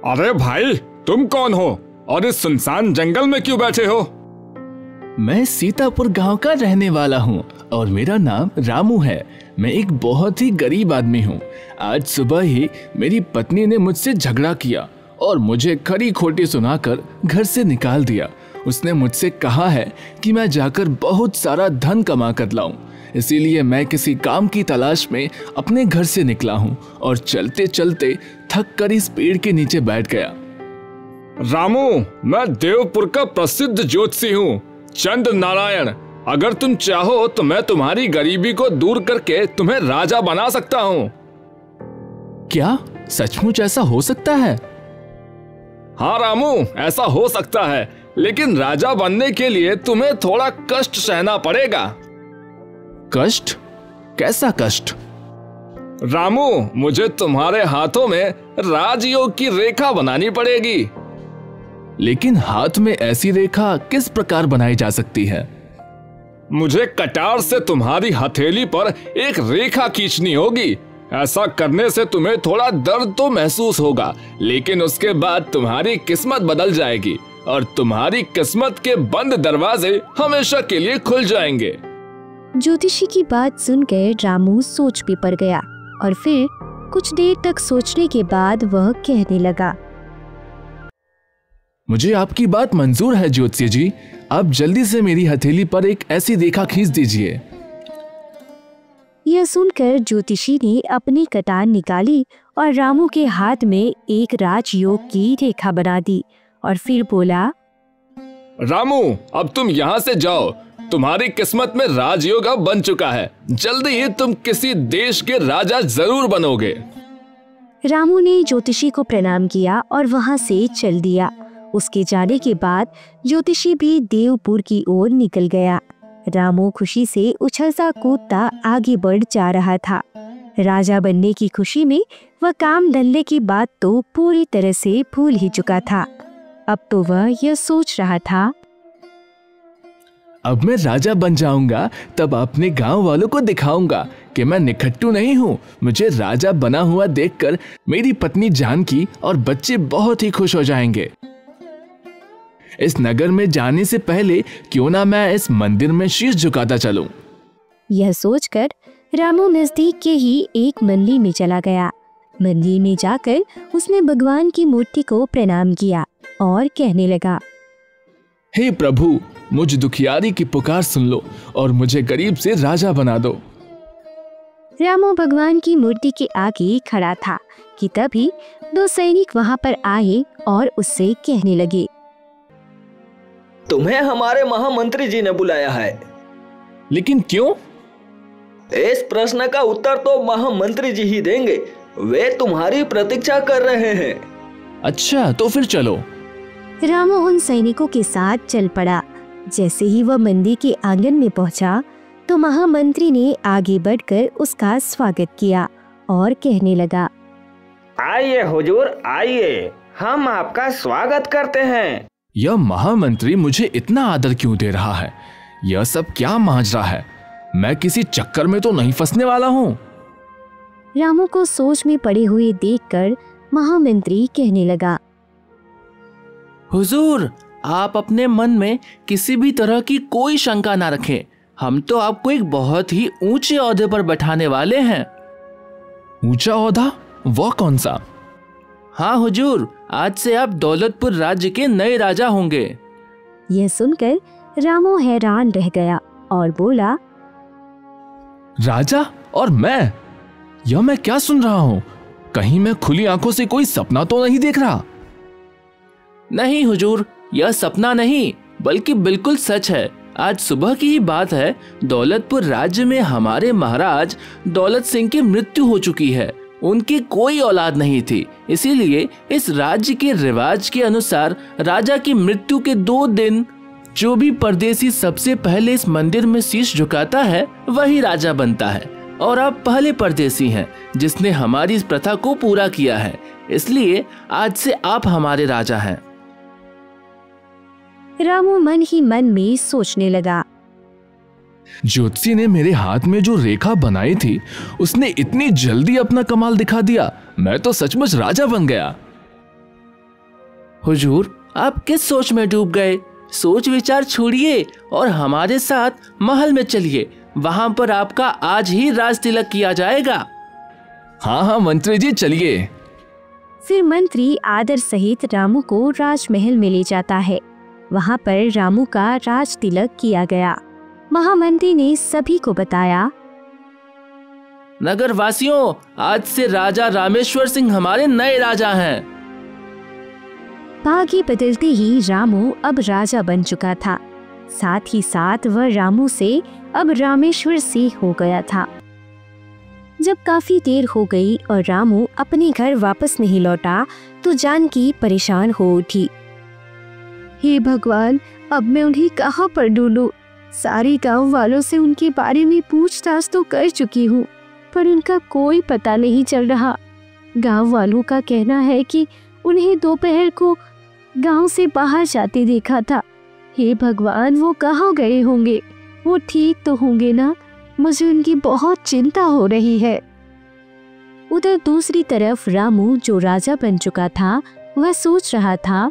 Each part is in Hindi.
अरे भाई, तुम कौन हो और इस सुनसान जंगल में क्यों बैठे हो? मैं सीतापुर गांव का रहने वाला हूँ और मेरा नाम रामू है। मैं एक बहुत ही गरीब आदमी हूँ। आज सुबह ही मेरी पत्नी ने मुझसे झगड़ा किया और मुझे खरी खोटी सुनाकर घर से निकाल दिया। उसने मुझसे कहा है कि मैं जाकर बहुत सारा धन कमा कर लाऊं। इसीलिए मैं किसी काम की तलाश में अपने घर से निकला हूँ और चलते चलते थक कर इस पेड़ के नीचे बैठ गया। रामू, मैं देवपुर का प्रसिद्ध ज्योतिषी हूँ, चंद्र नारायण। अगर तुम चाहो तो मैं तुम्हारी गरीबी को दूर करके तुम्हें राजा बना सकता हूँ। क्या सचमुच ऐसा हो सकता है? हाँ रामू, ऐसा हो सकता है, लेकिन राजा बनने के लिए तुम्हें थोड़ा कष्ट सहना पड़ेगा। कष्ट? कैसा कष्ट? रामू, मुझे तुम्हारे हाथों में राजयोग की रेखा बनानी पड़ेगी। लेकिन हाथ में ऐसी रेखा किस प्रकार बनाई जा सकती है? मुझे कटार से तुम्हारी हथेली पर एक रेखा खींचनी होगी। ऐसा करने से तुम्हें थोड़ा दर्द तो महसूस होगा, लेकिन उसके बाद तुम्हारी किस्मत बदल जाएगी और तुम्हारी किस्मत के बंद दरवाजे हमेशा के लिए खुल जाएंगे। ज्योतिषी की बात सुनकर रामू सोच में पड़ गया और फिर कुछ देर तक सोचने के बाद वह कहने लगा, मुझे आपकी बात मंजूर है ज्योतिषी जी। आप जल्दी से मेरी हथेली पर एक ऐसी रेखा खींच दीजिए। यह सुनकर ज्योतिषी ने अपनी कटार निकाली और रामू के हाथ में एक राजयोग की रेखा बना दी और फिर बोला, रामू, अब तुम यहाँ से जाओ। तुम्हारी किस्मत में राजयोग अब बन चुका है। जल्दी ही तुम किसी देश के राजा जरूर बनोगे। रामू ने ज्योतिषी को प्रणाम किया और वहाँ से चल दिया। उसके जाने के बाद ज्योतिषी भी देवपुर की ओर निकल गया। रामू खुशी से उछलता कूदता आगे बढ़ जा रहा था। राजा बनने की खुशी में वह काम धंधे की बात तो पूरी तरह से भूल ही चुका था। अब तो वह यह सोच रहा था, अब मैं राजा बन जाऊंगा तब अपने गांव वालों को दिखाऊंगा कि मैं निखट्टू नहीं हूँ। मुझे राजा बना हुआ देखकर मेरी पत्नी जानकी और बच्चे बहुत ही खुश हो जाएंगे। इस नगर में जाने से पहले क्यों ना मैं इस मंदिर में शीश झुकाता चलूं। यह सोचकर रामू नजदीक के ही एक मंदिर में चला गया। मंदिर में जाकर उसने भगवान की मूर्ति को प्रणाम किया और कहने लगा, हे प्रभु, मुझ दुखियारी की पुकार सुन लो और मुझे गरीब से राजा बना दो। रामू भगवान की मूर्ति के आगे खड़ा था कि तभी दो सैनिक वहां पर आए और उससे कहने लगे, तुम्हें हमारे महामंत्री जी ने बुलाया है। लेकिन क्यों? इस प्रश्न का उत्तर तो महामंत्री जी ही देंगे। वे तुम्हारी प्रतीक्षा कर रहे हैं। अच्छा, तो फिर चलो। रामू उन सैनिकों के साथ चल पड़ा। जैसे ही वह मंदिर के आंगन में पहुंचा तो महामंत्री ने आगे बढ़कर उसका स्वागत किया और कहने लगा, आइए हुजूर, आइए, हम आपका स्वागत करते हैं। यह महामंत्री मुझे इतना आदर क्यों दे रहा है? यह सब क्या माजरा है? मैं किसी चक्कर में तो नहीं फंसने वाला हूँ। रामू को सोच में पड़े हुए देखकर महामंत्री कहने लगा, हुजूर, आप अपने मन में किसी भी तरह की कोई शंका ना रखें। हम तो आपको एक बहुत ही ऊंचे ओहदे पर बैठाने वाले हैं। ऊंचा ओहदा? वह कौन सा? हाँ हुजूर, आज से आप दौलतपुर राज्य के नए राजा होंगे। यह सुनकर रामू हैरान रह गया और बोला, राजा और मैं? यह मैं क्या सुन रहा हूँ? कहीं मैं खुली आंखों से कोई सपना तो नहीं देख रहा? नहीं हुजूर, यह सपना नहीं बल्कि बिल्कुल सच है। आज सुबह की ही बात है। दौलतपुर राज्य में हमारे महाराज दौलत सिंह की मृत्यु हो चुकी है। उनकी कोई औलाद नहीं थी, इसीलिए इस राज्य के रिवाज के अनुसार राजा की मृत्यु के 2 दिन जो भी परदेसी सबसे पहले इस मंदिर में शीश झुकाता है वही राजा बनता है। और आप पहले परदेसी हैं जिसने हमारी इस प्रथा को पूरा किया है, इसलिए आज से आप हमारे राजा हैं। रामू मन ही मन में सोचने लगा, ज्योतिषी ने मेरे हाथ में जो रेखा बनाई थी उसने इतनी जल्दी अपना कमाल दिखा दिया। मैं तो सचमुच राजा बन गया। हुजूर, आप किस सोच में डूब गए? सोच विचार छोड़िए और हमारे साथ महल में चलिए। वहां पर आपका आज ही राज तिलक किया जाएगा। हाँ हाँ मंत्री जी, चलिए। फिर मंत्री आदर सहित रामू को राजमहल में ले जाता है। वहाँ पर रामू का राज तिलक किया गया। महामंत्री ने सभी को बताया, नगर वासियों, आज से राजा रामेश्वर सिंह हमारे नए राजा हैं। भाग्य बदलते ही रामू अब राजा बन चुका था। साथ ही साथ वह रामू से अब रामेश्वर से हो गया था। जब काफी देर हो गई और रामू अपने घर वापस नहीं लौटा तो जानकी परेशान हो उठी। हे भगवान, अब मैं उन्हें कहाँ पर ढूंढूं? सारे गांव वालों से उनके बारे में पूछताछ तो कर चुकी हूँ, पर उनका कोई पता नहीं चल रहा। गांव वालों का कहना है कि उन्हें दोपहर को गांव से बाहर जाते देखा था। हे भगवान, वो कहाँ गए होंगे? वो ठीक तो होंगे ना? मुझे उनकी बहुत चिंता हो रही है। उधर दूसरी तरफ रामू, जो राजा बन चुका था, वह सोच रहा था,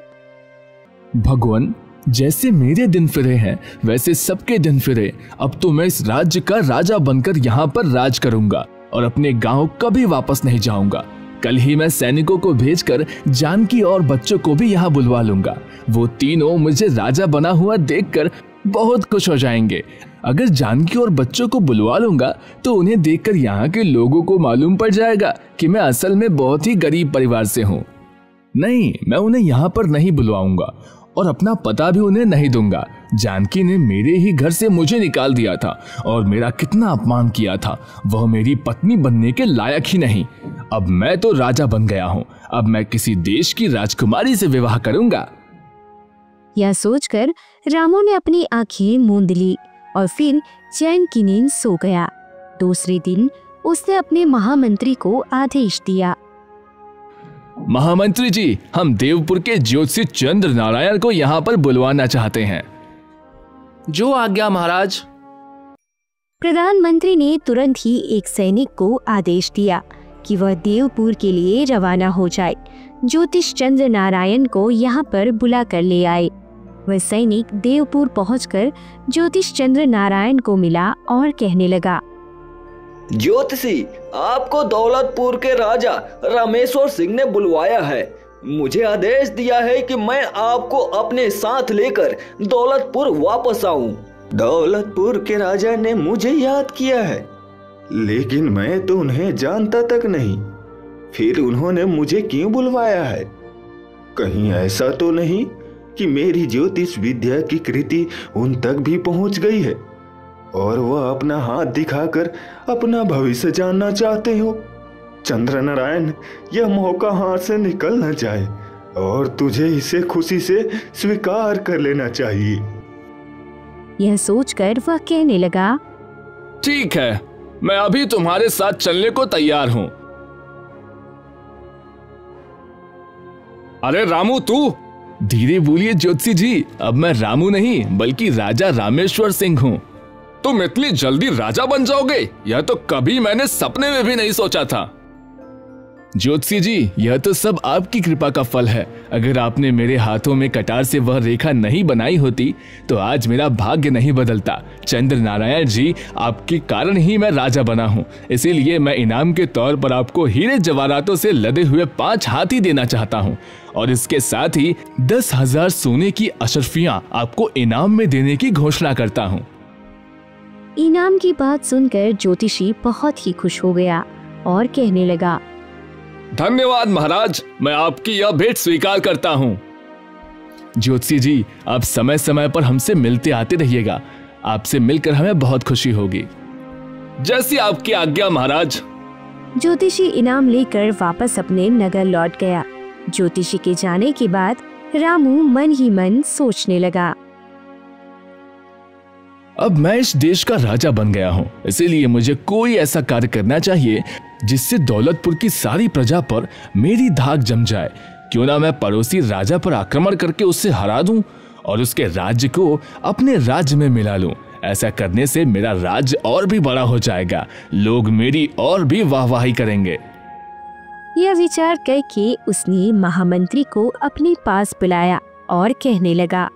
भगवान, जैसे मेरे दिन फिरे हैं वैसे सबके दिन फिरे। अब तो मैं इस राज्य का राजा बनकर यहाँ पर राज करूंगा और अपने गांव कभी वापस नहीं जाऊंगा। कल ही मैं सैनिकों को भेजकर जानकी और बच्चों को भी यहाँ बुलवा लूंगा। वो तीनों मुझे राजा बना हुआ देखकर बहुत खुश हो जाएंगे। अगर जानकी और बच्चों को बुलवा लूंगा तो उन्हें देखकर यहाँ के लोगों को मालूम पड़ जाएगा कि मैं असल में बहुत ही गरीब परिवार से हूँ। नहीं, मैं उन्हें यहाँ पर नहीं बुलवाऊंगा और अपना पता भी उन्हें नहीं दूंगा। जानकी ने मेरे ही घर से मुझे निकाल दिया था और मेरा कितना अपमान किया था। वह मेरी पत्नी बनने के लायक ही नहीं। अब मैं तो राजा बन गया हूँ। अब मैं किसी देश की राजकुमारी से विवाह करूंगा। यह सोचकर रामू ने अपनी आंखें मूंद ली और फिर चैन की नींद सो गया। दूसरे दिन उसने अपने महामंत्री को आदेश दिया, महामंत्री जी, हम देवपुर के ज्योतिषी चंद्र नारायण को यहाँ पर बुलवाना चाहते हैं। जो आज्ञा महाराज। प्रधानमंत्री ने तुरंत ही एक सैनिक को आदेश दिया कि वह देवपुर के लिए रवाना हो जाए। ज्योतिष चंद्र नारायण को यहाँ पर बुला कर ले आए। वह सैनिक देवपुर पहुंचकर ज्योतिष चंद्र नारायण को मिला और कहने लगा, ज्योतिषी, आपको दौलतपुर के राजा रामेश्वर सिंह ने बुलवाया है। मुझे आदेश दिया है कि मैं आपको अपने साथ लेकर दौलतपुर वापस आऊं। दौलतपुर के राजा ने मुझे याद किया है, लेकिन मैं तो उन्हें जानता तक नहीं। फिर उन्होंने मुझे क्यों बुलवाया है? कहीं ऐसा तो नहीं कि मेरी ज्योतिष विद्या की कृति उन तक भी पहुंच गई है और वह अपना हाथ दिखाकर अपना भविष्य जानना चाहते हो? चंद्र नारायण, यह मौका हाथ से निकल न जाए और तुझे इसे खुशी से स्वीकार कर लेना चाहिए। यह सोचकर वह कहने लगा, ठीक है, मैं अभी तुम्हारे साथ चलने को तैयार हूं। अरे रामू, तू? धीरे बोलिए ज्योतिषी जी, अब मैं रामू नहीं बल्कि राजा रामेश्वर सिंह हूँ। तुम इतनी जल्दी राजा बन जाओगे? यह तो कभी मैंने सपने में भी नहीं सोचा था। ज्योतिषी जी, यह तो सब आपकी कृपा का फल है। अगर आपने मेरे हाथों में कटार से वह रेखा नहीं बनाई होती तो आज मेरा भाग्य नहीं बदलता। चंद्र नारायण जी, आपके कारण ही मैं राजा बना हूँ। इसीलिए मैं इनाम के तौर पर आपको हीरे जवाहरातों से लदे हुए 5 हाथी देना चाहता हूँ और इसके साथ ही 10,000 सोने की अशर्फियाँ आपको इनाम में देने की घोषणा करता हूँ। इनाम की बात सुनकर ज्योतिषी बहुत ही खुश हो गया और कहने लगा, धन्यवाद महाराज, मैं आपकी यह भेंट स्वीकार करता हूँ। ज्योतिषी जी, आप समय समय पर हमसे मिलते आते रहिएगा। आपसे मिलकर हमें बहुत खुशी होगी। जैसी आपकी आज्ञा महाराज। ज्योतिषी इनाम लेकर वापस अपने नगर लौट गया। ज्योतिषी के जाने के बाद रामू मन ही मन सोचने लगा, अब मैं इस देश का राजा बन गया हूँ, इसीलिए मुझे कोई ऐसा कार्य करना चाहिए जिससे दौलतपुर की सारी प्रजा पर मेरी धाक जम जाए। क्यों ना मैं पड़ोसी राजा पर आक्रमण करके उससे हरा दूं और उसके राज्य को अपने राज्य में मिला लूं। ऐसा करने से मेरा राज्य और भी बड़ा हो जाएगा, लोग मेरी और भी वाहवाही करेंगे। यह विचार करके उसने महामंत्री को अपने पास बुलाया और कहने लगा,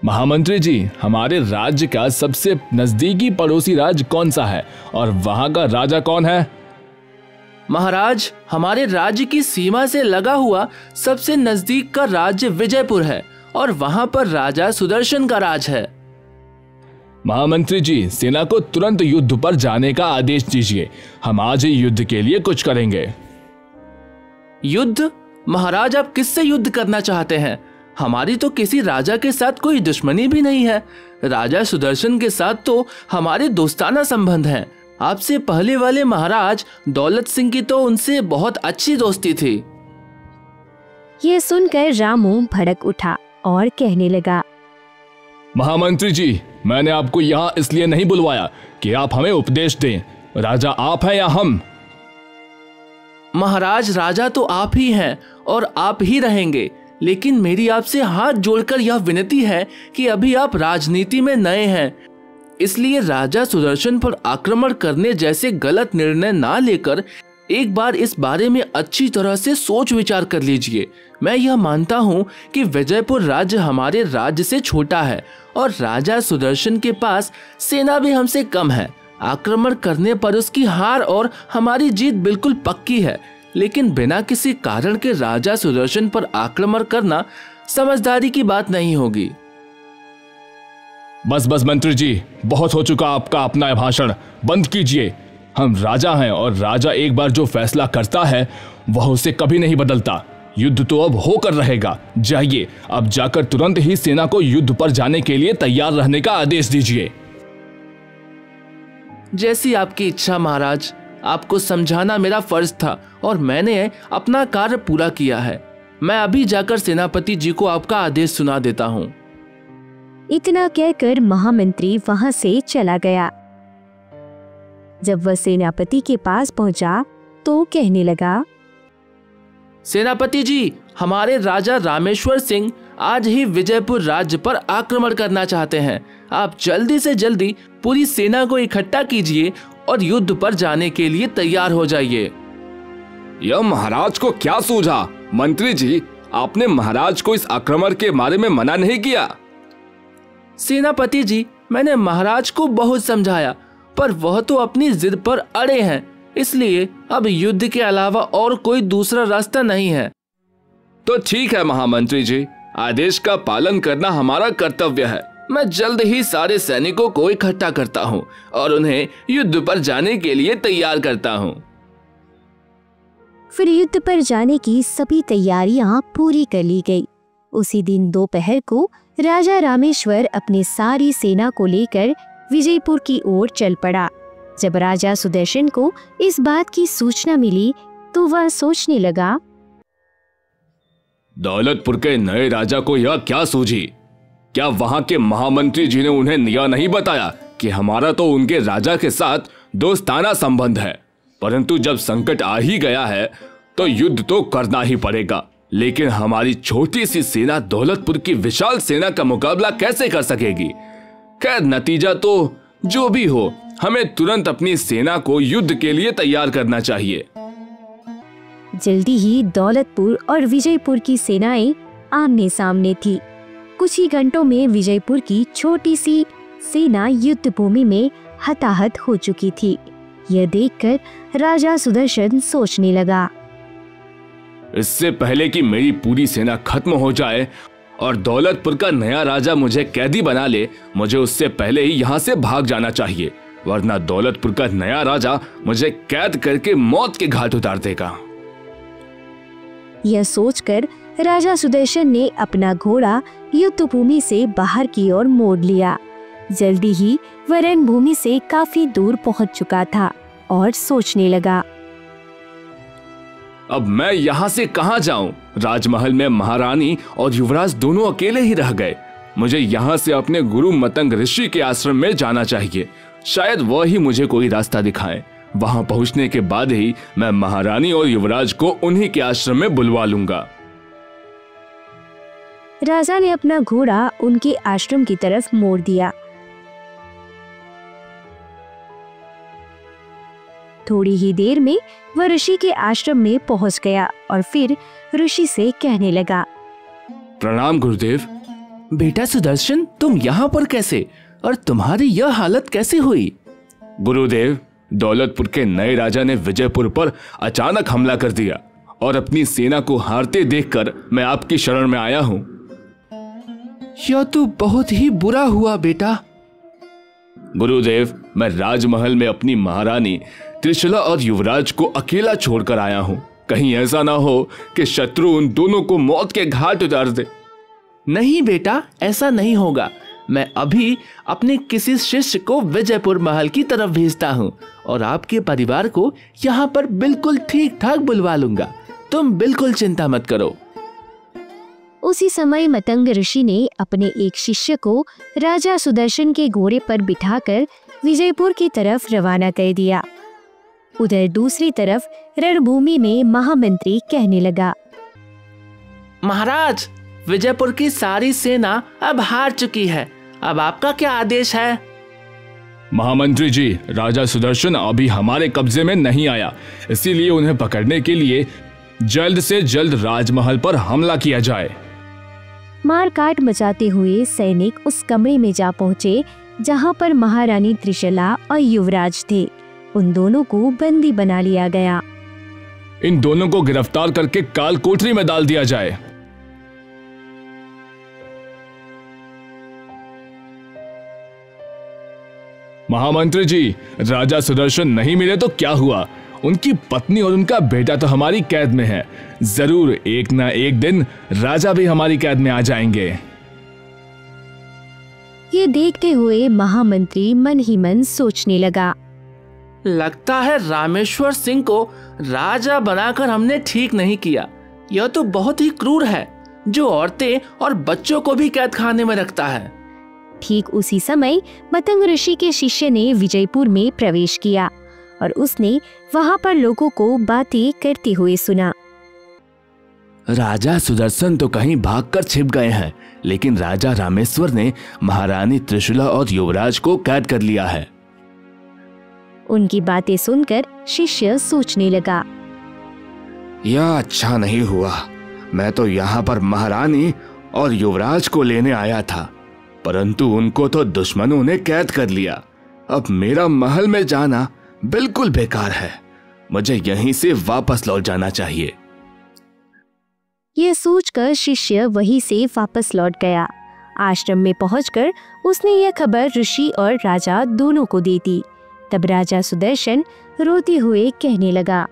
महामंत्री जी, हमारे राज्य का सबसे नजदीकी पड़ोसी राज्य कौन सा है और वहाँ का राजा कौन है? महाराज, हमारे राज्य की सीमा से लगा हुआ सबसे नजदीक का राज्य विजयपुर है और वहाँ पर राजा सुदर्शन का राज है। महामंत्री जी, सेना को तुरंत युद्ध पर जाने का आदेश दीजिए। हम आज ही युद्ध के लिए कुछ करेंगे। युद्ध? महाराज, आप किससे युद्ध करना चाहते हैं? हमारी तो किसी राजा के साथ कोई दुश्मनी भी नहीं है। राजा सुदर्शन के साथ तो हमारे दोस्ताना संबंध हैं। आपसे पहले वाले महाराज दौलत सिंह की तो उनसे बहुत अच्छी दोस्ती थी। यह सुनकर रामू भड़क उठा और कहने लगा, महामंत्री जी, मैंने आपको यहाँ इसलिए नहीं बुलवाया कि आप हमें उपदेश दें। राजा आप हैं या हम? महाराज, राजा तो आप ही हैं और आप ही रहेंगे, लेकिन मेरी आपसे हाथ जोड़कर यह विनती है कि अभी आप राजनीति में नए हैं, इसलिए राजा सुदर्शन पर आक्रमण करने जैसे गलत निर्णय ना लेकर एक बार इस बारे में अच्छी तरह से सोच विचार कर लीजिए। मैं यह मानता हूँ कि विजयपुर राज्य हमारे राज्य से छोटा है और राजा सुदर्शन के पास सेना भी हमसे कम है। आक्रमण करने पर उसकी हार और हमारी जीत बिल्कुल पक्की है, लेकिन बिना किसी कारण के राजा सुदर्शन पर आक्रमण करना समझदारी की बात नहीं होगी। बस बस मंत्री जी, बहुत हो चुका आपका अपना भाषण, बंद कीजिए। हम राजा हैं और राजा एक बार जो फैसला करता है वह उसे कभी नहीं बदलता। युद्ध तो अब होकर रहेगा। जाइए, अब जाकर तुरंत ही सेना को युद्ध पर जाने के लिए तैयार रहने का आदेश दीजिए। जैसी आपकी इच्छा महाराज। आपको समझाना मेरा फर्ज था और मैंने अपना कार्य पूरा किया है। मैं अभी जाकर सेनापति जी को आपका आदेश सुना देता हूँ। इतना कहकर महामंत्री वहां से चला गया। जब वह सेनापति के पास पहुंचा तो कहने लगा, सेनापति जी, हमारे राजा रामेश्वर सिंह आज ही विजयपुर राज्य पर आक्रमण करना चाहते हैं। आप जल्दी से जल्दी पूरी सेना को इकट्ठा कीजिए और युद्ध पर जाने के लिए तैयार हो जाइए। यह महाराज को क्या सूझा? मंत्री जी, आपने महाराज को इस आक्रमण के बारे में मना नहीं किया? सेनापति जी, मैंने महाराज को बहुत समझाया, पर वह तो अपनी जिद पर अड़े हैं, इसलिए अब युद्ध के अलावा और कोई दूसरा रास्ता नहीं है। तो ठीक है महामंत्री जी, आदेश का पालन करना हमारा कर्तव्य है। मैं जल्द ही सारे सैनिकों को इकट्ठा करता हूँ और उन्हें युद्ध पर जाने के लिए तैयार करता हूँ। फिर युद्ध पर जाने की सभी तैयारियां पूरी कर ली गई। उसी दिन दोपहर को राजा रामेश्वर अपनी सारी सेना को लेकर विजयपुर की ओर चल पड़ा। जब राजा सुदर्शन को इस बात की सूचना मिली तो वह सोचने लगा, दौलतपुर के नए राजा को यह क्या सूझी? क्या वहां के महामंत्री जी ने उन्हें यह नहीं बताया कि हमारा तो उनके राजा के साथ दोस्ताना संबंध है, परंतु जब संकट आ ही गया है तो युद्ध तो करना ही पड़ेगा। लेकिन हमारी छोटी सी सेना दौलतपुर की विशाल सेना का मुकाबला कैसे कर सकेगी? खैर, नतीजा तो जो भी हो, हमें तुरंत अपनी सेना को युद्ध के लिए तैयार करना चाहिए। जल्दी ही दौलतपुर और विजयपुर की सेनाएं आमने सामने थी। कुछ ही घंटों में विजयपुर की छोटी सी सेना युद्ध भूमि में हताहत हो चुकी थी। यह देखकर राजा सुदर्शन सोचने लगा, इससे पहले कि मेरी पूरी सेना खत्म हो जाए और दौलतपुर का नया राजा मुझे कैदी बना ले, मुझे उससे पहले ही यहाँ से भाग जाना चाहिए, वरना दौलतपुर का नया राजा मुझे कैद करके मौत के घाट उतार देगा। यह सोचकर राजा सुदर्शन ने अपना घोड़ा युद्ध भूमि से बाहर की ओर मोड़ लिया। जल्दी ही वह रणभूमि से काफी दूर पहुंच चुका था और सोचने लगा, अब मैं यहाँ से कहाँ जाऊं? राजमहल में महारानी और युवराज दोनों अकेले ही रह गए। मुझे यहाँ से अपने गुरु मतंग ऋषि के आश्रम में जाना चाहिए। शायद वह ही मुझे कोई रास्ता दिखाएं। वहां पहुंचने के बाद ही मैं महारानी और युवराज को उन्हीं के आश्रम में बुलवा लूंगा। राजा ने अपना घोड़ा उनके आश्रम की तरफ मोड़ दिया। थोड़ी ही देर में वह ऋषि के आश्रम में पहुंच गया और फिर ऋषि से कहने लगा, प्रणाम गुरुदेव। बेटा सुदर्शन, तुम यहाँ पर कैसे और तुम्हारी यह हालत कैसे हुई? गुरुदेव, दौलतपुर के नए राजा ने विजयपुर पर अचानक हमला कर दिया और अपनी सेना को हारते देखकर मैं आपकी शरण में आया हूँ। यह तो बहुत ही बुरा हुआ बेटा। गुरुदेव, मैं राजमहल में अपनी महारानी त्रिशला और युवराज को अकेला छोड़कर आया हूँ। कहीं ऐसा ना हो कि शत्रु उन दोनों को मौत के घाट उतार दे। नहीं बेटा, ऐसा नहीं होगा। मैं अभी अपने किसी शिष्य को विजयपुर महल की तरफ भेजता हूँ और आपके परिवार को यहाँ पर बिल्कुल ठीक ठाक बुलवा लूंगा। तुम बिल्कुल चिंता मत करो। उसी समय मतंग ऋषि ने अपने एक शिष्य को राजा सुदर्शन के घोड़े पर बिठाकर विजयपुर की तरफ रवाना कर दिया। उधर दूसरी तरफ रणभूमि में महामंत्री कहने लगा, महाराज, विजयपुर की सारी सेना अब हार चुकी है। अब आपका क्या आदेश है? महामंत्री जी, राजा सुदर्शन अभी हमारे कब्जे में नहीं आया, इसीलिए उन्हें पकड़ने के लिए जल्द से जल्द राजमहल पर हमला किया जाए। मारकाट मचाते हुए सैनिक उस कमरे में जा पहुंचे जहां पर महारानी त्रिशला और युवराज थे। उन दोनों को बंदी बना लिया गया। इन दोनों को गिरफ्तार करके काल कोठरी में डाल दिया जाए। महामंत्री जी, राजा सुदर्शन नहीं मिले तो क्या हुआ? उनकी पत्नी और उनका बेटा तो हमारी कैद में है। जरूर एक ना एक दिन राजा भी हमारी कैद में आ जाएंगे। ये देखते हुए महामंत्री मन ही मन सोचने लगा, लगता है रामेश्वर सिंह को राजा बनाकर हमने ठीक नहीं किया। यह तो बहुत ही क्रूर है, जो औरतें और बच्चों को भी कैद खाने में रखता है। ठीक उसी समय मतंग ऋषि के शिष्य ने विजयपुर में प्रवेश किया और उसने वहां पर लोगों को बातें करते हुए सुना। राजा सुदर्शन तो कहीं भागकर छिप गए हैं, लेकिन राजा रामेश्वर ने महारानी त्रिशला और युवराज को कैद कर लिया है। उनकी बातें सुनकर शिष्य सोचने लगा, यह अच्छा नहीं हुआ। मैं तो यहाँ पर महारानी और युवराज को लेने आया था, परंतु उनको तो दुश्मनों ने कैद कर लिया। अब मेरा महल में जाना बिल्कुल बेकार है। मुझे यहीं से वापस लौट जाना चाहिए। यह सोचकर शिष्य वहीं से वापस लौट गया। आश्रम में पहुंचकर उसने यह खबर ऋषि और राजा दोनों को दे दी। तब राजा सुदर्शन रोते हुए कहने लगा,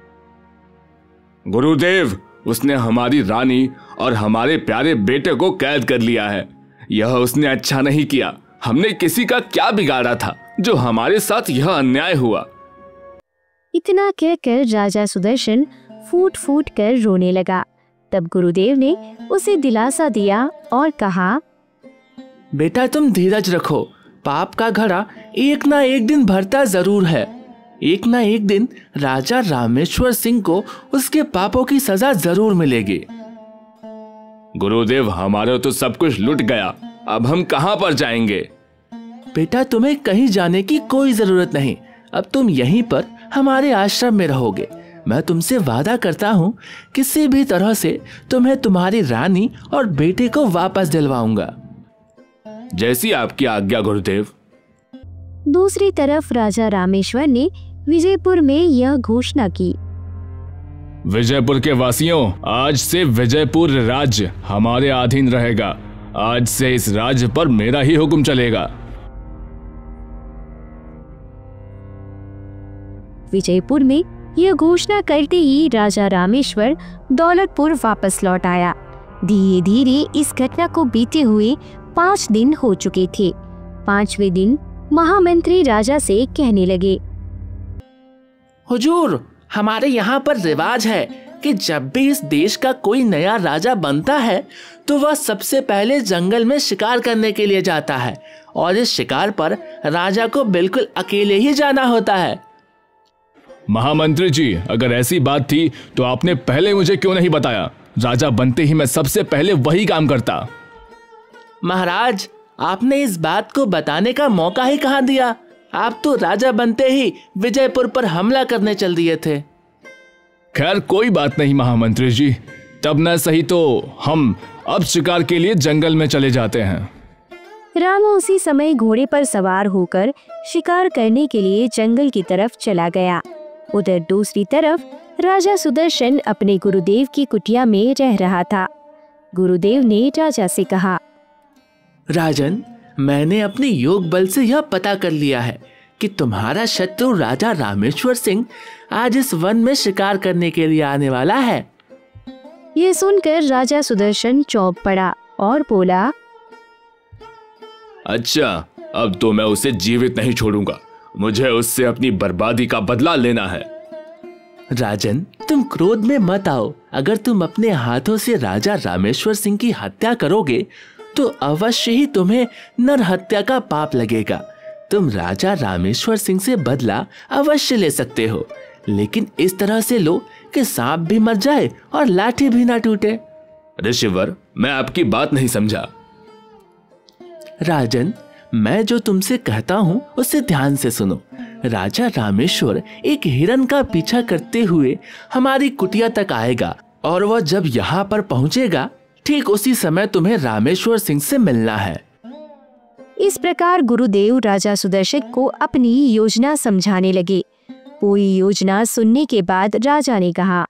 गुरुदेव, उसने हमारी रानी और हमारे प्यारे बेटे को कैद कर लिया है। यह उसने अच्छा नहीं किया। हमने किसी का क्या बिगाड़ा था जो हमारे साथ यह अन्याय हुआ। इतना कहकर राजा सुदर्शन फूट फूट कर रोने लगा। तब गुरुदेव ने उसे दिलासा दिया और कहा, बेटा, तुम धीरज रखो। पाप का घड़ा एक ना एक दिन भरता जरूर है। एक ना एक दिन राजा रामेश्वर सिंह को उसके पापों की सजा जरूर मिलेगी। गुरुदेव, हमारा तो सब कुछ लुट गया। अब हम कहां पर जाएंगे? बेटा, तुम्हें कहीं जाने की कोई जरूरत नहीं। अब तुम यहीं पर हमारे आश्रम में रहोगे। मैं तुमसे वादा करता हूँ, किसी भी तरह से तुम्हें तुम्हारी रानी और बेटे को वापस दिलवाऊंगा। जैसी आपकी आज्ञा गुरुदेव। दूसरी तरफ राजा रामेश्वर ने विजयपुर में यह घोषणा की, विजयपुर के वासियों, आज से विजयपुर राज्य हमारे अधीन रहेगा। आज से इस राज्य पर मेरा ही हुक्म चलेगा। विजयपुर में यह घोषणा करते ही राजा रामेश्वर दौलतपुर वापस लौट आया। धीरे धीरे इस घटना को बीते हुए 5 दिन हो चुके थे। 5वें दिन महामंत्री राजा से कहने लगे, हुजूर, हमारे यहाँ पर रिवाज है कि जब भी इस देश का कोई नया राजा बनता है तो वह सबसे पहले जंगल में शिकार करने के लिए जाता है और इस शिकार पर राजा को बिल्कुल अकेले ही जाना होता है। महामंत्री जी, अगर ऐसी बात थी तो आपने पहले मुझे क्यों नहीं बताया? राजा बनते ही मैं सबसे पहले वही काम करता। महाराज, आपने इस बात को बताने का मौका ही कहाँ दिया। आप तो राजा बनते ही विजयपुर पर हमला करने चल दिए थे। खैर कोई बात नहीं महामंत्री जी, तब न सही तो हम अब शिकार के लिए जंगल में चले जाते हैं। रामू उसी समय घोड़े पर सवार होकर शिकार करने के लिए जंगल की तरफ चला गया। उधर दूसरी तरफ राजा सुदर्शन अपने गुरुदेव की कुटिया में रह रहा था। गुरुदेव ने राजा से कहा, राजन, मैंने अपने योग बल से यह पता कर लिया है कि तुम्हारा शत्रु राजा रामेश्वर सिंह आज इस वन में शिकार करने के लिए आने वाला है। ये सुनकर राजा सुदर्शन चौंक पड़ा और बोला, अच्छा, अब तो मैं उसे जीवित नहीं छोड़ूंगा, मुझे उससे अपनी बर्बादी का बदला लेना है। राजन, तुम क्रोध में मत आओ। अगर तुम अपने हाथों से राजा रामेश्वर सिंह की हत्या करोगे तो अवश्य ही तुम्हें नर हत्या का पाप लगेगा। तुम राजा रामेश्वर सिंह से बदला अवश्य ले सकते हो, लेकिन इस तरह से लो कि सांप भी मर जाए और लाठी भी ना टूटे। ऋषिवर, मैं आपकी बात नहीं समझा। राजन, मैं जो तुमसे कहता हूँ उसे ध्यान से सुनो। राजा रामेश्वर एक हिरन का पीछा करते हुए हमारी कुटिया तक आएगा और वह जब यहाँ पर पहुँचेगा ठीक उसी समय तुम्हें रामेश्वर सिंह से मिलना है। इस प्रकार गुरुदेव राजा सुदर्शन को अपनी योजना समझाने लगे। पूरी योजना सुनने के बाद राजा ने कहा,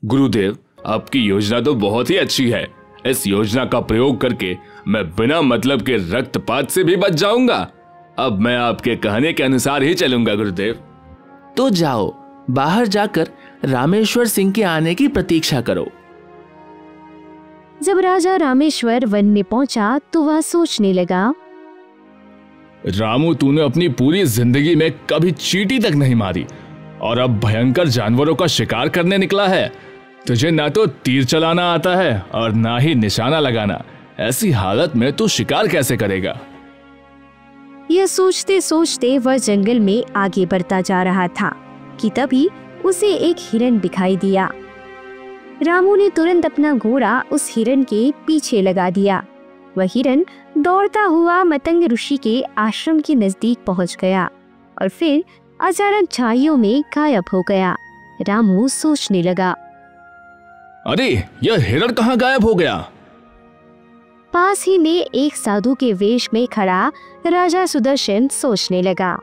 गुरुदेव, आपकी योजना तो बहुत ही अच्छी है। इस योजना का प्रयोग करके मैं बिना मतलब के रक्तपात से भी बच जाऊंगा। अब मैं आपके कहने के अनुसार ही चलूंगा गुरुदेव। तो जाओ, बाहर जाकर रामेश्वर सिंह के आने की प्रतीक्षा करो। जब राजा रामेश्वर वन में पहुंचा तो वह सोचने लगा, रामू, तूने अपनी पूरी जिंदगी में कभी चींटी तक नहीं मारी और अब भयंकर जानवरों का शिकार करने निकला है। तुझे ना तो तीर चलाना आता है और ना ही निशाना लगाना। ऐसी हालत में तू शिकार कैसे करेगा? यह सोचते सोचते वह जंगल में आगे बढ़ता जा रहा था कि तभी उसे एक हिरन दिखाई दिया। रामू ने तुरंत अपना घोड़ा उस हिरन के पीछे लगा दिया। वह हिरन दौड़ता हुआ मतंग ऋषि के आश्रम के नजदीक पहुंच गया और फिर अचानक छाइयों में गायब हो गया। रामू सोचने लगा, अरे, यह हिरन कहाँ गायब हो गया? पास ही में एक साधु के वेश में खड़ा राजा सुदर्शन सोचने लगा,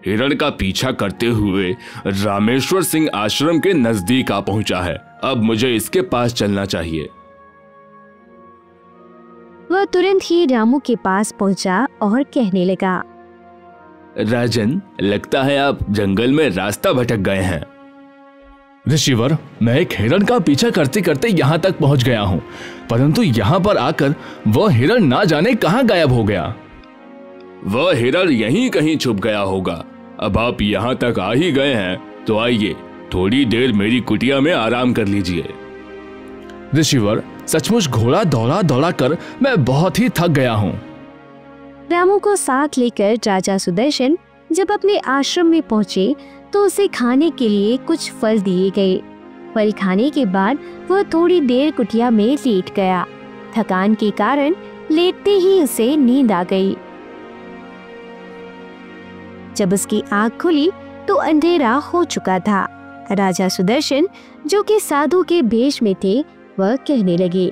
हिरण का पीछा करते हुए रामेश्वर सिंह आश्रम के नजदीक आ पहुंचा है। अब मुझे इसके पास चलना चाहिए। वह तुरंत ही रामू के पास पहुंचा और कहने लगा, राजन, लगता है आप जंगल में रास्ता भटक गए हैं। ऋषिवर, मैं एक हिरण का पीछा करते करते यहाँ तक पहुँच गया हूँ, परंतु यहाँ पर आकर वह हिरण ना जाने कहाँ गायब हो गया। वह हिरण यहीं कहीं छुप गया होगा। अब आप यहाँ तक आ ही गए हैं तो आइए, थोड़ी देर मेरी कुटिया में आराम कर लीजिए। ऋषिवर, सचमुच घोड़ा दौड़ा दौड़ा कर मैं बहुत ही थक गया हूँ। रामू को साथ लेकर राजा सुदर्शन जब अपने आश्रम में पहुँचे तो उसे खाने के लिए कुछ फल दिए गए। फल खाने के बाद वह थोड़ी देर कुटिया में लेट गया। थकान के कारण लेटते ही उसे नींद आ गई। जब उसकी आँख खुली तो अंधेरा हो चुका था। राजा सुदर्शन, जो कि साधु के भेष में थे, वह कहने लगे,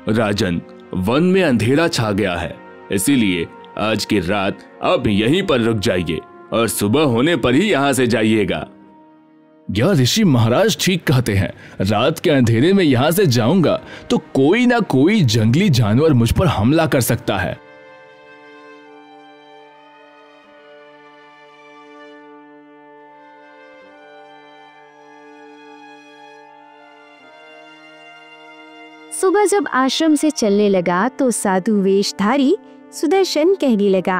राजन, वन में अंधेरा छा गया है, इसीलिए आज की रात आप यहीं पर रुक जाइए और सुबह होने पर ही यहाँ से जाइएगा। यह ऋषि महाराज ठीक कहते हैं। रात के अंधेरे में यहाँ से जाऊंगा तो कोई ना कोई जंगली जानवर मुझ पर हमला कर सकता है। सुबह जब आश्रम से चलने लगा तो साधु वेशधारी सुदर्शन कहने लगा,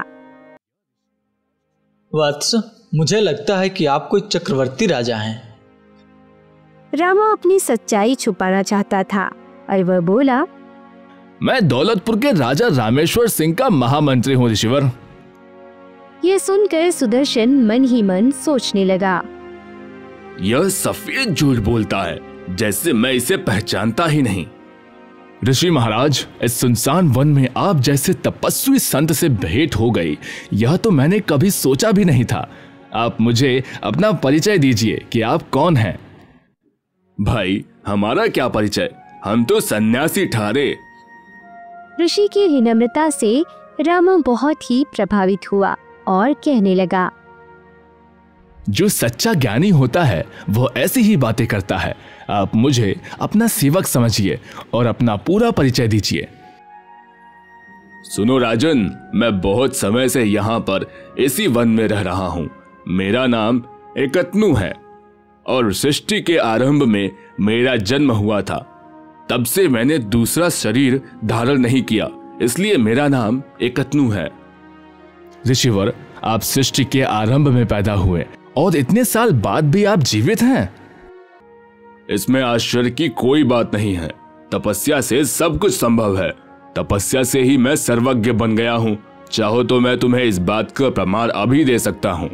वत्स, मुझे लगता है कि आप कोई चक्रवर्ती राजा हैं। रामू अपनी सच्चाई छुपाना चाहता था और वह बोला, मैं दौलतपुर के राजा रामेश्वर सिंह का महामंत्री हूँ ऋषिवर। यह सुनकर सुदर्शन मन ही मन सोचने लगा, यह सफेद झूठ बोलता है, जैसे मैं इसे पहचानता ही नहीं। ऋषि महाराज, इस सुनसान वन में आप जैसे तपस्वी संत से भेंट हो गई, यह तो मैंने कभी सोचा भी नहीं था। आप मुझे अपना परिचय दीजिए कि आप कौन हैं। भाई, हमारा क्या परिचय, हम तो सन्यासी ठहरे। ऋषि की विनम्रता से रामू बहुत ही प्रभावित हुआ और कहने लगा, जो सच्चा ज्ञानी होता है वो ऐसी ही बातें करता है। आप मुझे अपना सेवक समझिए और अपना पूरा परिचय दीजिए। सुनो राजन, मैं बहुत समय से यहाँ पर इसी वन में रह रहा हूँ। मेरा नाम एकत्नु है और सृष्टि के आरंभ में मेरा जन्म हुआ था। तब से मैंने दूसरा शरीर धारण नहीं किया, इसलिए मेरा नाम एकत्नु है। ऋषिवर, आप सृष्टि के आरंभ में पैदा हुए और इतने साल बाद भी आप जीवित हैं। इसमें आश्चर्य की कोई बात नहीं है। तपस्या से सब कुछ संभव है। तपस्या से ही मैं सर्वज्ञ बन गया हूँ। चाहो तो मैं तुम्हें इस बात का प्रमाण अभी दे सकता हूँ।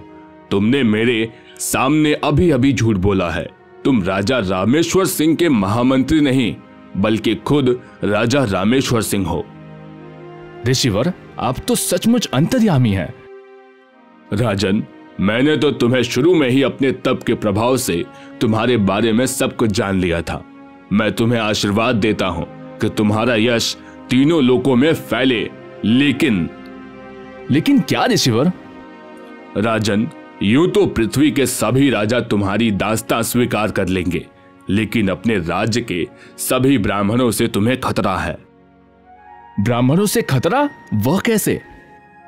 तुमने मेरे सामने अभी अभी झूठ बोला है। तुम राजा रामेश्वर सिंह के महामंत्री नहीं, बल्कि खुद राजा रामेश्वर सिंह हो। ऋषिवर, आप तो सचमुच अंतर्यामी हैं। राजन, मैंने तो तुम्हें शुरू में ही अपने तप के प्रभाव से तुम्हारे बारे में सब कुछ जान लिया था। मैं तुम्हें आशीर्वाद देता हूं कि तुम्हारा यश तीनों लोकों में फैले। लेकिन क्या ऋषिवर? राजन, यूं तो पृथ्वी के सभी राजा तुम्हारी दास्तां स्वीकार कर लेंगे, लेकिन अपने राज्य के सभी ब्राह्मणों से तुम्हें खतरा है। ब्राह्मणों से खतरा? वह कैसे?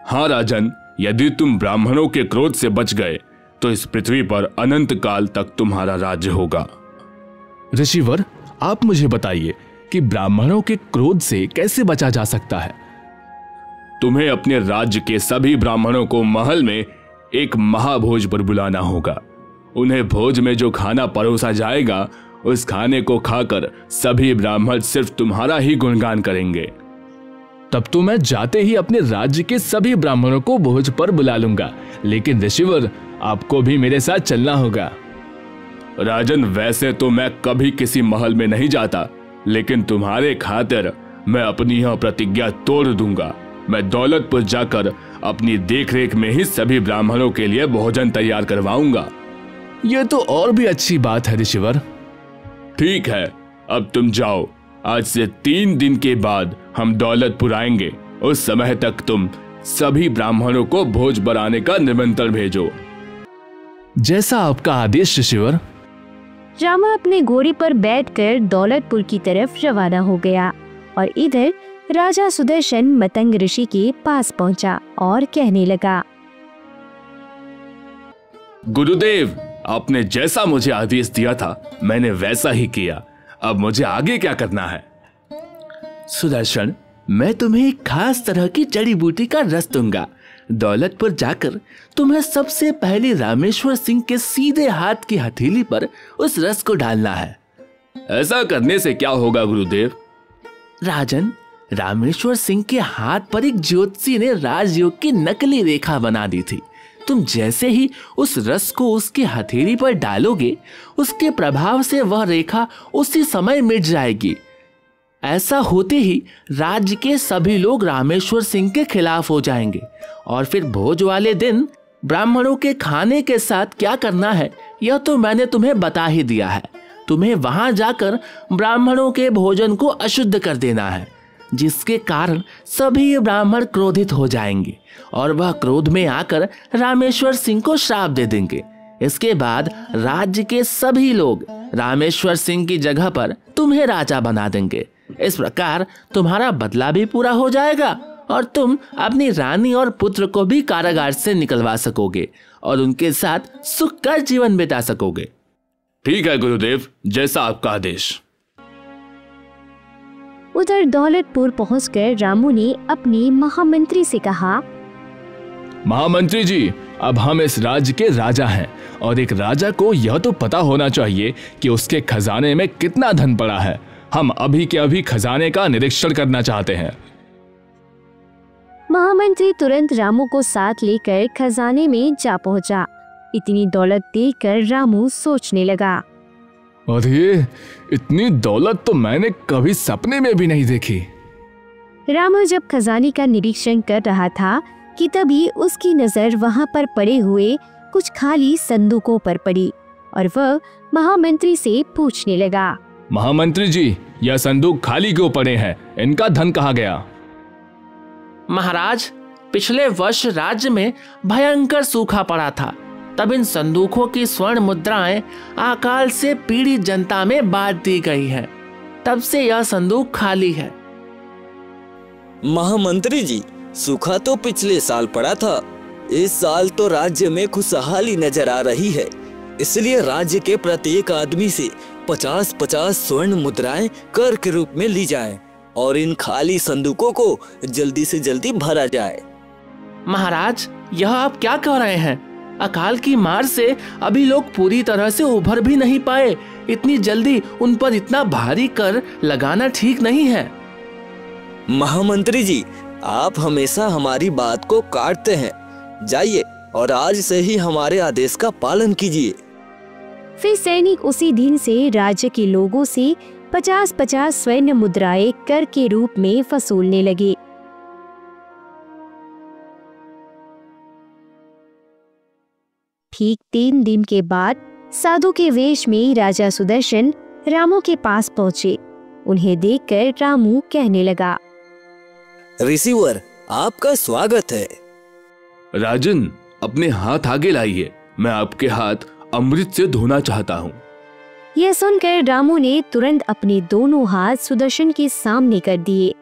हाँ राजन, यदि तुम ब्राह्मणों के क्रोध से बच गए तो इस पृथ्वी पर अनंत काल तक तुम्हारा राज्य होगा। ऋषिवर, आप मुझे बताइए कि ब्राह्मणों के क्रोध से कैसे बचा जा सकता है? तुम्हें अपने राज्य के सभी ब्राह्मणों को महल में एक महाभोज पर बुलाना होगा। उन्हें भोज में जो खाना परोसा जाएगा, उस खाने को खाकर सभी ब्राह्मण सिर्फ तुम्हारा ही गुणगान करेंगे। तब तो मैं जाते ही अपने राज्य के सभी ब्राह्मणों को भोज पर बुला लूंगा। लेकिन ऋषिवर, आपको भी मेरे साथ चलना होगा। राजन, वैसे तो मैं कभी किसी महल में नहीं जाता, लेकिन तुम्हारे खातिर मैं अपनी यह प्रतिज्ञा तोड़ दूंगा। मैं दौलतपुर जाकर अपनी देखरेख में ही सभी ब्राह्मणों के लिए भोजन तैयार करवाऊंगा। यह तो और भी अच्छी बात है ऋषिवर। ठीक है, अब तुम जाओ। आज से 3 दिन के बाद हम दौलतपुर आएंगे। उस समय तक तुम सभी ब्राह्मणों को भोज बनाने का निमंत्रण भेजो। जैसा आपका आदेश ऋषिवर। रामा अपने घोड़े पर बैठकर दौलतपुर की तरफ रवाना हो गया और इधर राजा सुदर्शन मतंग ऋषि के पास पहुंचा और कहने लगा, गुरुदेव, आपने जैसा मुझे आदेश दिया था मैंने वैसा ही किया। अब मुझे आगे क्या करना है? सुदर्शन, मैं तुम्हें एक खास तरह की जड़ी बूटी का रस दूंगा। दौलतपुर जाकर तुम्हें सबसे पहले रामेश्वर सिंह के सीधे हाथ की हथेली पर उस रस को डालना है। ऐसा करने से क्या होगा गुरुदेव? राजन, रामेश्वर सिंह के हाथ पर एक ज्योतिषी ने राजयोग की नकली रेखा बना दी थी। तुम जैसे ही उस रस को उसकी हथेली पर डालोगे, उसके प्रभाव से वह रेखा उसी समय मिट जाएगी। ऐसा होते ही राज्य के सभी लोग रामेश्वर सिंह के खिलाफ हो जाएंगे और फिर भोज वाले दिन ब्राह्मणों के खाने के साथ क्या करना है यह तो मैंने तुम्हें बता ही दिया है। तुम्हें वहां जाकर ब्राह्मणों के भोजन को अशुद्ध कर देना है, जिसके कारण सभी ब्राह्मण क्रोधित हो जाएंगे और वह क्रोध में आकर रामेश्वर सिंह को श्राप दे देंगे। इसके बाद राज्य के सभी लोग रामेश्वर सिंह की जगह पर तुम्हें राजा बना देंगे। इस प्रकार तुम्हारा बदला भी पूरा हो जाएगा और तुम अपनी रानी और पुत्र को भी कारागार से निकलवा सकोगे और उनके साथ सुख का जीवन बिता सकोगे। ठीक है गुरुदेव, जैसा आपका आदेश। उधर दौलतपुर पहुंचकर रामू ने अपने महामंत्री से कहा, महामंत्री जी, अब हम इस राज्य के राजा हैं और एक राजा को यह तो पता होना चाहिए कि उसके खजाने में कितना धन पड़ा है। हम अभी के अभी खजाने का निरीक्षण करना चाहते हैं। महामंत्री तुरंत रामू को साथ लेकर खजाने में जा पहुंचा। इतनी दौलत देखकर रामू सोचने लगा, अरे इतनी दौलत तो मैंने कभी सपने में भी नहीं देखी। रामू जब खजाने का निरीक्षण कर रहा था कि तभी उसकी नजर वहां पर पड़े हुए कुछ खाली संदूकों पर पड़ी और वह महामंत्री से पूछने लगा, महामंत्री जी, यह संदूक खाली क्यों पड़े हैं? इनका धन कहाँ गया? महाराज, पिछले वर्ष राज्य में भयंकर सूखा पड़ा था। तब इन संदूकों की स्वर्ण मुद्राएं अकाल से पीड़ित जनता में बांट दी गई है। तब से यह संदूक खाली है। महामंत्री जी, सूखा तो पिछले साल पड़ा था। इस साल तो राज्य में खुशहाली नजर आ रही है, इसलिए राज्य के प्रत्येक आदमी से 50-50 स्वर्ण मुद्राएं कर के रूप में ली जाएं और इन खाली संदूकों को जल्दी से जल्दी भरा जाए। महाराज, यह आप क्या कह रहे हैं? अकाल की मार से अभी लोग पूरी तरह से उभर भी नहीं पाए। इतनी जल्दी उन पर इतना भारी कर लगाना ठीक नहीं है। महामंत्री जी, आप हमेशा हमारी बात को काटते हैं। जाइए और आज से ही हमारे आदेश का पालन कीजिए। फिर सैनिक उसी दिन से राज्य के लोगों से 50-50 स्वर्ण मुद्राएं कर के रूप में वसूलने लगे। ठीक 3 दिन के बाद साधु के वेश में राजा सुदर्शन रामू के पास पहुँचे। उन्हें देखकर रामू कहने लगा, ऋषिवर, आपका स्वागत है। राजन, अपने हाथ आगे लाइए, मैं आपके हाथ अमृत से धोना चाहता हूँ। यह सुनकर रामू ने तुरंत अपने दोनों हाथ सुदर्शन के सामने कर दिए।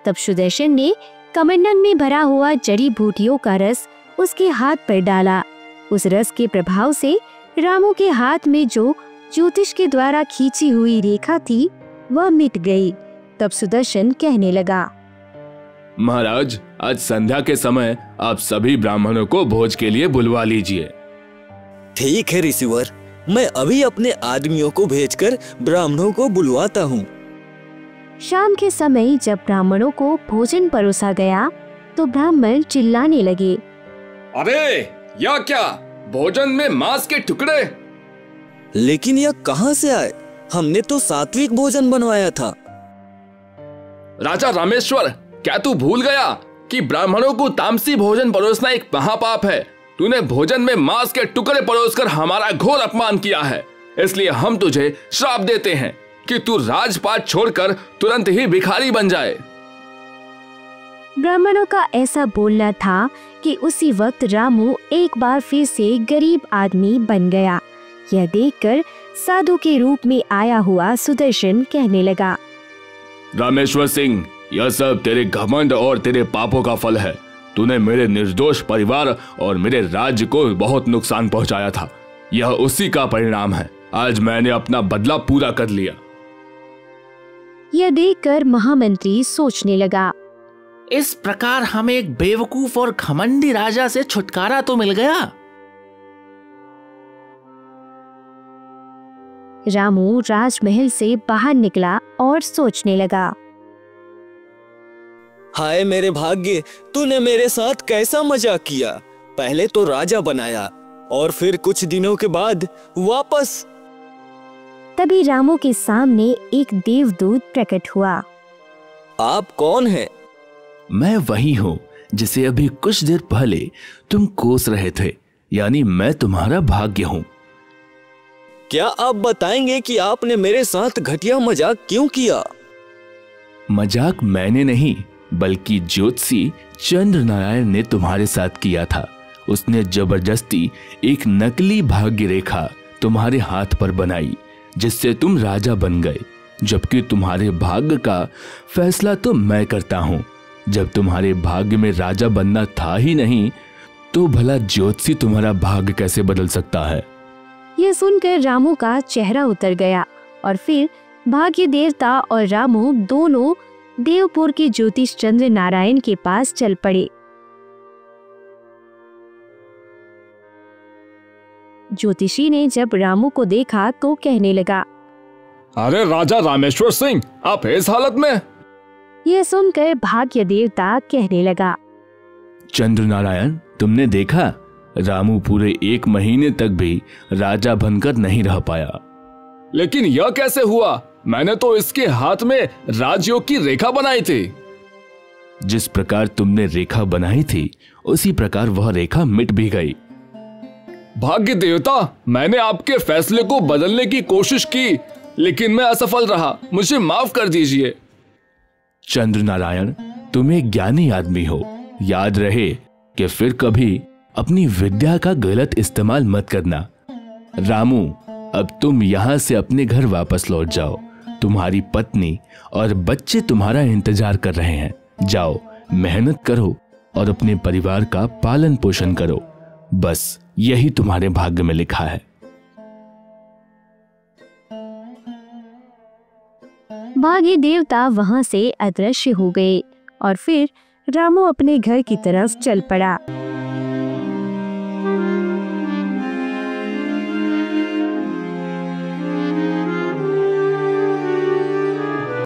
तब सुदर्शन ने कमंडल में भरा हुआ जड़ी बूटियों का रस उसके हाथ पर डाला। उस रस के प्रभाव से रामू के हाथ में जो ज्योतिष के द्वारा खींची हुई रेखा थी वह मिट गई। तब सुदर्शन कहने लगा, महाराज, आज संध्या के समय आप सभी ब्राह्मणों को भोज के लिए बुलवा लीजिए। ठीक है ऋषिवर, मैं अभी अपने आदमियों को भेजकर ब्राह्मणों को बुलवाता हूँ। शाम के समय जब ब्राह्मणों को भोजन परोसा गया तो ब्राह्मण चिल्लाने लगे, अरे यह क्या, भोजन में मांस के टुकड़े? लेकिन यह कहाँ से आए? हमने तो सात्विक भोजन बनवाया था। राजा रामेश्वर, क्या तू भूल गया कि ब्राह्मणों को तामसी भोजन परोसना एक महापाप है? तूने भोजन में मांस के टुकड़े परोसकर हमारा घोर अपमान किया है। इसलिए हम तुझे श्राप देते हैं कि तू राजपाट छोड़कर तुरंत ही भिखारी बन जाए। ब्राह्मणों का ऐसा बोलना था कि उसी वक्त रामू एक बार फिर से गरीब आदमी बन गया। यह देखकर साधु के रूप में आया हुआ सुदर्शन कहने लगा, रामेश्वर सिंह, यह सब तेरे घमंड और तेरे पापों का फल है। तूने मेरे निर्दोष परिवार और मेरे राज्य को बहुत नुकसान पहुंचाया था। यह उसी का परिणाम है। आज मैंने अपना बदला पूरा कर लिया। यह देखकर महामंत्री सोचने लगा, इस प्रकार हमें एक बेवकूफ और घमंडी राजा से छुटकारा तो मिल गया। रामू राजमहल से बाहर निकला और सोचने लगा, हाय मेरे भाग्य, तूने मेरे साथ कैसा मजाक किया। पहले तो राजा बनाया और फिर कुछ दिनों के बाद वापस। तभी रामू के सामने एक देवदूत प्रकट हुआ। आप कौन हैं? मैं वही हूँ जिसे अभी कुछ देर पहले तुम कोस रहे थे, यानी मैं तुम्हारा भाग्य हूँ। क्या आप बताएंगे कि आपने मेरे साथ घटिया मजाक क्यों किया? मजाक मैंने नहीं, बल्कि ज्योतिषी चंद्र नारायण ने तुम्हारे साथ किया था। उसने जबरदस्ती एक नकली भाग्य रेखा तुम्हारे हाथ पर बनाई, जिससे तुम राजा बन गए, जबकि तुम्हारे भाग्य का फैसला तो मैं करता हूँ। जब तुम्हारे भाग्य में राजा बनना था ही नहीं, तो भला ज्योतिषी तुम्हारा भाग्य कैसे बदल सकता है? यह सुनकर रामू का चेहरा उतर गया और फिर भाग्य देवता और रामू दोनों देवपुर के ज्योतिष चंद्र नारायण के पास चल पड़े। ज्योतिषी ने जब रामू को देखा तो कहने लगा, अरे राजा रामेश्वर सिंह, आप इस हालत में? यह सुनकर भाग्य देवता कहने लगा, चंद्र नारायण, तुमने देखा, रामू पूरे 1 महीने तक भी राजा बनकर नहीं रह पाया। लेकिन यह कैसे हुआ? मैंने तो इसके हाथ में राजयोग की रेखा बनाई थी। जिस प्रकार तुमने रेखा बनाई थी उसी प्रकार वह रेखा मिट भी गई। भाग्य देवता, मैंने आपके फैसले को बदलने की कोशिश की, लेकिन मैं असफल रहा। मुझे माफ कर दीजिए। चंद्र नारायण, तुम एक ज्ञानी आदमी हो। याद रहे कि फिर कभी अपनी विद्या का गलत इस्तेमाल मत करना। रामू, अब तुम यहाँ से अपने घर वापस लौट जाओ। तुम्हारी पत्नी और बच्चे तुम्हारा इंतजार कर रहे हैं। जाओ, मेहनत करो और अपने परिवार का पालन पोषण करो। बस यही तुम्हारे भाग्य में लिखा है। भाग्य देवता वहां से अदृश्य हो गए और फिर रामू अपने घर की तरफ चल पड़ा।